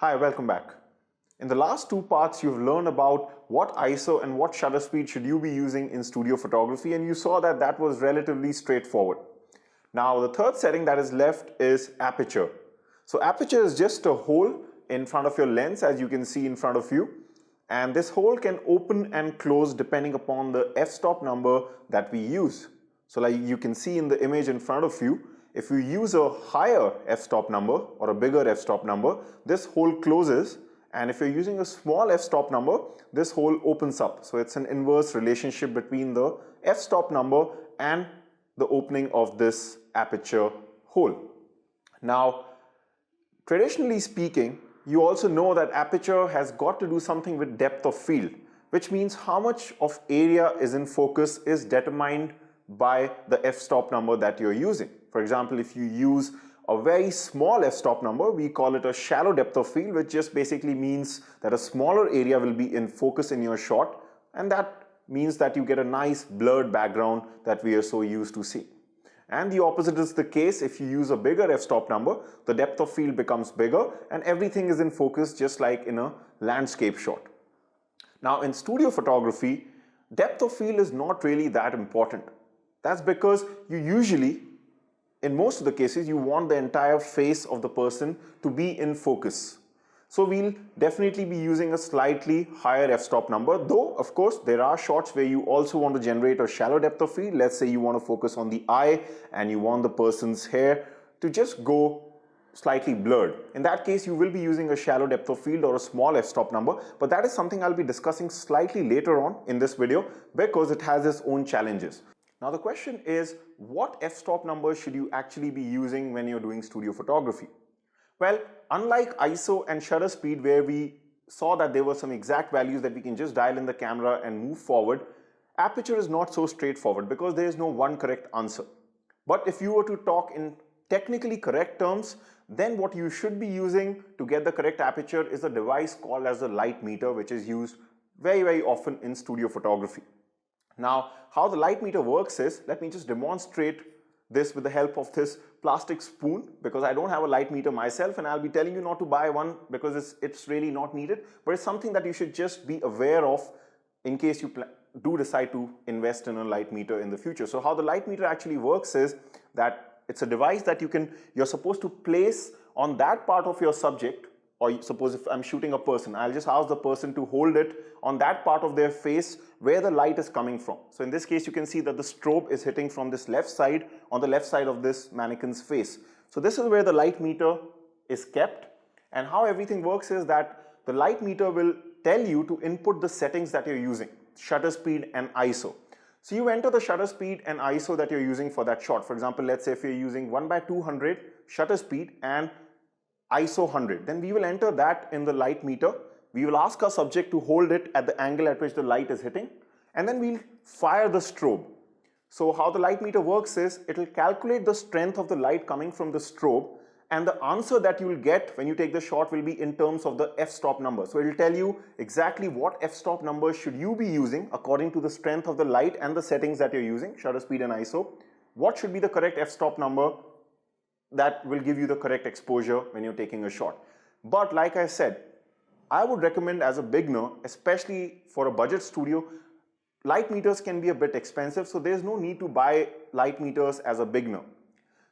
Hi, welcome back. In the last two parts, you've learned about what ISO and what shutter speed should you be using in studio photography, and you saw that that was relatively straightforward. Now, the third setting that is left is aperture. So aperture is just a hole in front of your lens, as you can see in front of you. And this hole can open and close depending upon the f-stop number that we use. So like you can see in the image in front of you, if you use a higher f-stop number or a bigger f-stop number, this hole closes, and if you're using a small f-stop number, this hole opens up. So it's an inverse relationship between the f-stop number and the opening of this aperture hole. Now, traditionally speaking, you also know that aperture has got to do something with depth of field, which means how much of area is in focus is determined by the f-stop number that you're using. For example, if you use a very small f-stop number, we call it a shallow depth of field, which just basically means that a smaller area will be in focus in your shot, and that means that you get a nice blurred background that we are so used to seeing. And the opposite is the case. If you use a bigger f-stop number, the depth of field becomes bigger and everything is in focus, just like in a landscape shot. Now, in studio photography, depth of field is not really that important. That's because you usually, in most of the cases, you want the entire face of the person to be in focus. So we'll definitely be using a slightly higher f-stop number, though of course there are shots where you also want to generate a shallow depth of field. Let's say you want to focus on the eye and you want the person's hair to just go slightly blurred. In that case, you will be using a shallow depth of field or a small f-stop number, but that is something I'll be discussing slightly later on in this video because it has its own challenges. Now the question is, what f-stop number should you actually be using when you're doing studio photography? Well, unlike ISO and shutter speed, where we saw that there were some exact values that we can just dial in the camera and move forward, aperture is not so straightforward because there is no one correct answer. But if you were to talk in technically correct terms, then what you should be using to get the correct aperture is a device called as a light meter, which is used very often in studio photography. Now, how the light meter works is, let me just demonstrate this with the help of this plastic spoon, because I don't have a light meter myself and I'll be telling you not to buy one because it's really not needed, but it's something that you should just be aware of in case you do decide to invest in a light meter in the future. So how the light meter actually works is that it's a device that you're supposed to place on that part of your subject, or suppose if I'm shooting a person, I'll just ask the person to hold it on that part of their face where the light is coming from. So in this case, you can see that the strobe is hitting from this left side, on the left side of this mannequin's face. So this is where the light meter is kept. And how everything works is that the light meter will tell you to input the settings that you're using, shutter speed and ISO. So you enter the shutter speed and ISO that you're using for that shot. For example, let's say if you're using 1/200 shutter speed and ISO 100, then we will enter that in the light meter. We will ask our subject to hold it at the angle at which the light is hitting, and then we'll fire the strobe. So how the light meter works is, it will calculate the strength of the light coming from the strobe, and the answer that you will get when you take the shot will be in terms of the f-stop number. So it will tell you exactly what f-stop number should you be using according to the strength of the light and the settings that you're using, shutter speed and ISO. What should be the correct f-stop number that will give you the correct exposure when you're taking a shot. But like I said, I would recommend as a beginner, especially for a budget studio, light meters can be a bit expensive, so there's no need to buy light meters as a beginner.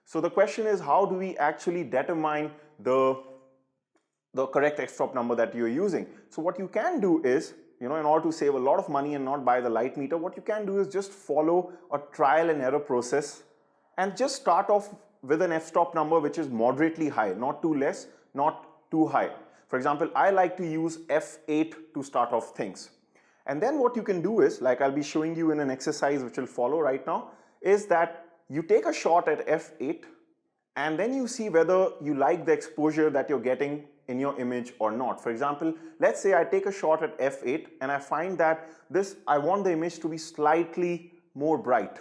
So the question is, how do we actually determine the correct f-stop number that you're using? So what you can do is, in order to save a lot of money and not buy the light meter, what you can do is just follow a trial and error process and just start off with an f-stop number which is moderately high, not too less, not too high. For example, I like to use f8 to start off things. And then what you can do is, like I'll be showing you in an exercise which will follow right now, is that you take a shot at f8 and then you see whether you like the exposure that you're getting in your image or not. For example, let's say I take a shot at f8 and I find that I want the image to be slightly more bright.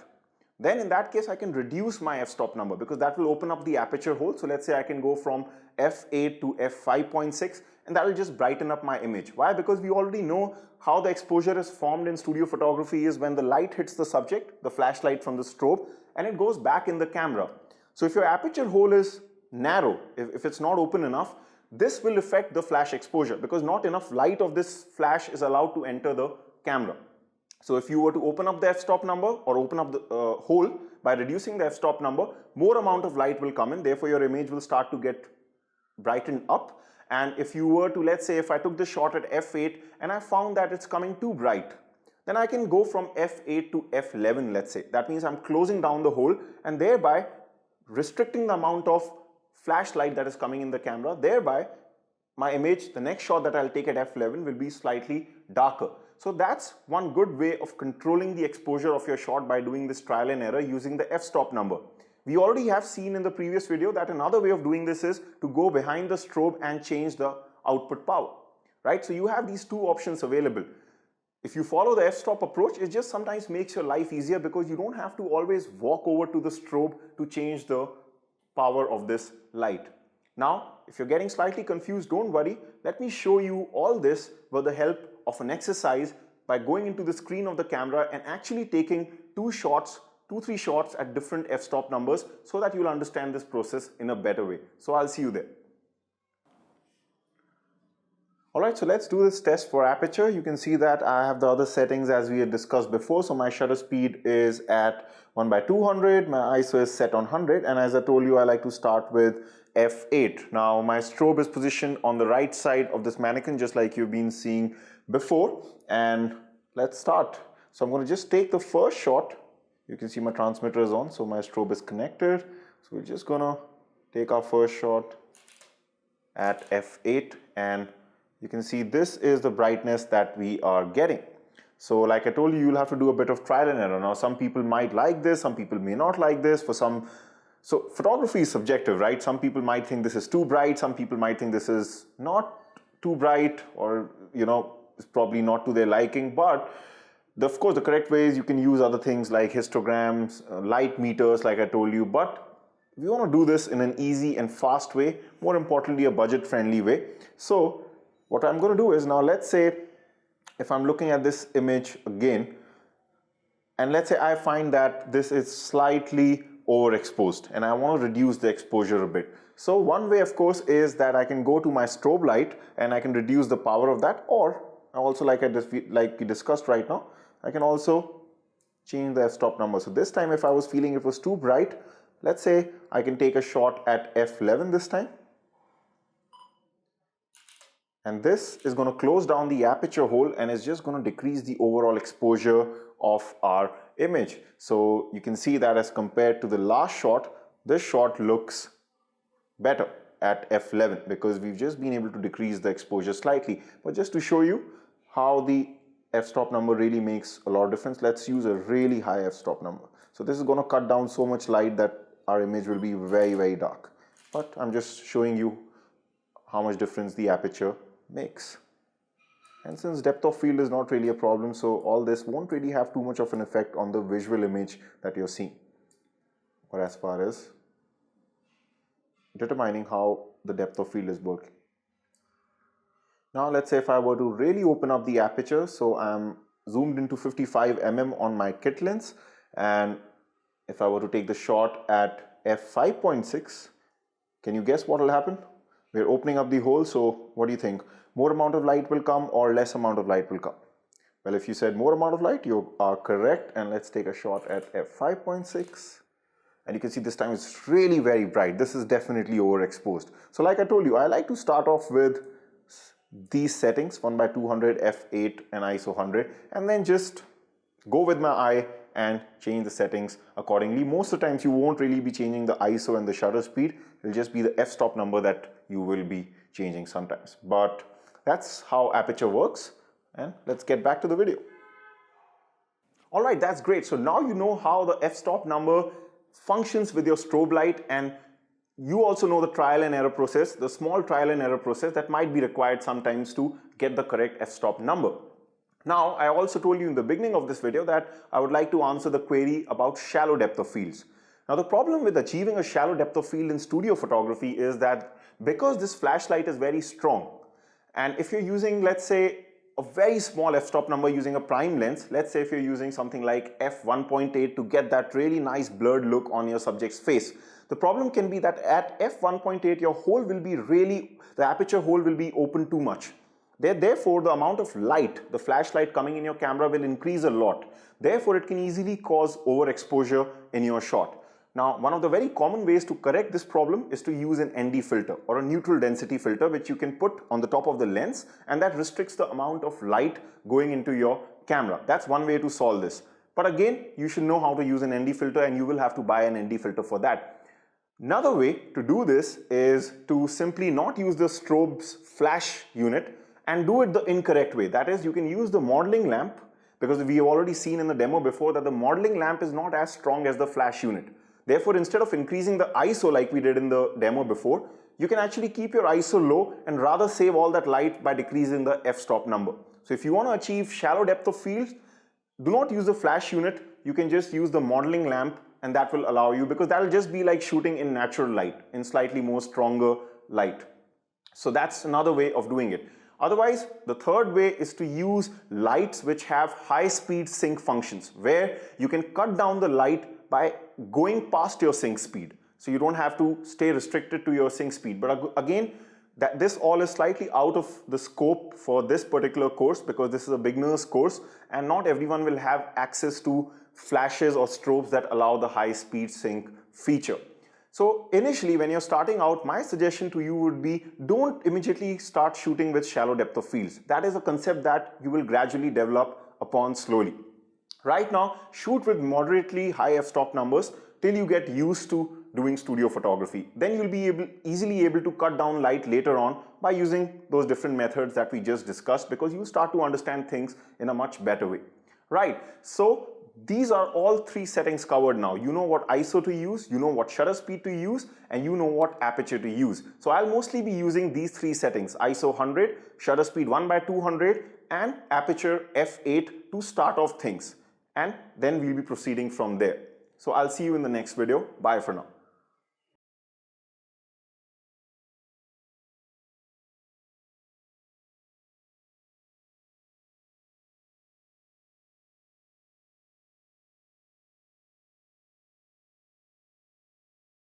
Then in that case, I can reduce my f-stop number because that will open up the aperture hole. So let's say I can go from f8 to f5.6 and that will just brighten up my image. Why? Because we already know how the exposure is formed in studio photography is when the light hits the subject, the flashlight from the strobe, and it goes back in the camera. So if your aperture hole is narrow, if it's not open enough, this will affect the flash exposure because not enough light of this flash is allowed to enter the camera. So if you were to open up the f-stop number or open up the hole by reducing the f-stop number, more amount of light will come in, therefore your image will start to get brightened up. And if you were to, let's say if I took this shot at f8 and I found that it's coming too bright, then I can go from f8 to f11, let's say. That means I'm closing down the hole and thereby restricting the amount of flashlight that is coming in the camera. Thereby my image, the next shot that I'll take at f11 will be slightly darker. So that's one good way of controlling the exposure of your shot by doing this trial and error using the f-stop number. We already have seen in the previous video that another way of doing this is to go behind the strobe and change the output power, right? So you have these two options available. If you follow the f-stop approach, it just sometimes makes your life easier because you don't have to always walk over to the strobe to change the power of this light. Now, if you're getting slightly confused, don't worry. Let me show you all this with the help of an exercise by going into the screen of the camera and actually taking two, three shots at different f-stop numbers so that you'll understand this process in a better way. So I'll see you there. Alright, so let's do this test for Aperture. You can see that I have the other settings as we had discussed before. So my shutter speed is at 1/200, my ISO is set on 100, and as I told you, I like to start with f8. Now my strobe is positioned on the right side of this mannequin just like you've been seeing before, and let's start. So I'm going to just take the first shot. You can see my transmitter is on, so my strobe is connected. So we're just going to take our first shot at f8, and you can see this is the brightness that we are getting. So like I told you, you'll have to do a bit of trial and error. Now some people might like this, some people may not like this. So photography is subjective, right? Some people might think this is too bright, some people might think this is not too bright, or it's probably not to their liking. But of course the correct way is you can use other things like histograms, light meters like I told you, but we want to do this in an easy and fast way, more importantly a budget friendly way. So what I'm going to do is, now let's say if I'm looking at this image again, and let's say I find that this is slightly overexposed and I want to reduce the exposure a bit. So one way of course is that I can go to my strobe light and I can reduce the power of that, or also like we discussed right now, I can also change the f-stop number. So this time if I was feeling it was too bright, let's say I can take a shot at f11 this time. And this is going to close down the aperture hole and is just going to decrease the overall exposure of our image. So you can see that as compared to the last shot, this shot looks better at f11 because we've just been able to decrease the exposure slightly. But just to show you how the f-stop number really makes a lot of difference, let's use a really high f-stop number. So this is going to cut down so much light that our image will be very, very dark. But I'm just showing you how much difference the aperture makes. And since depth of field is not really a problem, so all this won't really have too much of an effect on the visual image that you're seeing, or as far as determining how the depth of field is working. Now let's say if I were to really open up the aperture, so I'm zoomed into 55 mm on my kit lens, and if I were to take the shot at f5.6, can you guess what will happen? We're opening up the hole, so what do you think? More amount of light will come or less amount of light will come? Well, if you said more amount of light, you are correct. And let's take a shot at f5.6. And you can see this time it's really very bright. This is definitely overexposed. So like I told you, I like to start off with these settings, 1/200, f8 and ISO 100, and then just go with my eye and change the settings accordingly. Most of the times you won't really be changing the ISO and the shutter speed. It'll just be the f-stop number that you will be changing sometimes. But that's how Aperture works. And let's get back to the video. All right, that's great. So now you know how the f-stop number functions with your strobe light, and you also know the trial and error process, the small trial and error process that might be required sometimes to get the correct f-stop number. Now, I also told you in the beginning of this video that I would like to answer the query about shallow depth of fields. Now, the problem with achieving a shallow depth of field in studio photography is that because this flashlight is very strong, and if you're using, let's say, a very small f-stop number using a prime lens, let's say if you're using something like f1.8 to get that really nice blurred look on your subject's face, The problem can be that at f1.8 your hole will be the aperture hole will be open too much. Therefore, the amount of light, the flashlight coming in your camera will increase a lot. Therefore, it can easily cause overexposure in your shot. Now, one of the very common ways to correct this problem is to use an ND filter or a neutral density filter, which you can put on the top of the lens, and that restricts the amount of light going into your camera. That's one way to solve this. But again, you should know how to use an ND filter, and you will have to buy an ND filter for that. Another way to do this is to simply not use the strobe's flash unit and do it the incorrect way. That is, you can use the modeling lamp, because we have already seen in the demo before that the modeling lamp is not as strong as the flash unit. Therefore, instead of increasing the ISO like we did in the demo before, you can actually keep your ISO low and rather save all that light by decreasing the f-stop number. So if you want to achieve shallow depth of field, do not use the flash unit. You can just use the modeling lamp, and that will allow you, because that will just be like shooting in natural light, in slightly more stronger light. So that's another way of doing it. Otherwise, the third way is to use lights which have high speed sync functions, where you can cut down the light by going past your sync speed. So you don't have to stay restricted to your sync speed. But again, this all is slightly out of the scope for this particular course, because this is a beginner's course and not everyone will have access to flashes or strobes that allow the high speed sync feature. So initially, when you're starting out, my suggestion to you would be, don't immediately start shooting with shallow depth of fields. That is a concept that you will gradually develop upon slowly. Right now, shoot with moderately high f-stop numbers till you get used to doing studio photography. Then you'll be easily able to cut down light later on by using those different methods that we just discussed, because you start to understand things in a much better way. Right, so these are all three settings covered now. You know what ISO to use, you know what shutter speed to use, and you know what aperture to use. So I'll mostly be using these three settings: ISO 100, shutter speed 1/200, and aperture f8 to start off things. And then we'll be proceeding from there. So I'll see you in the next video. Bye for now.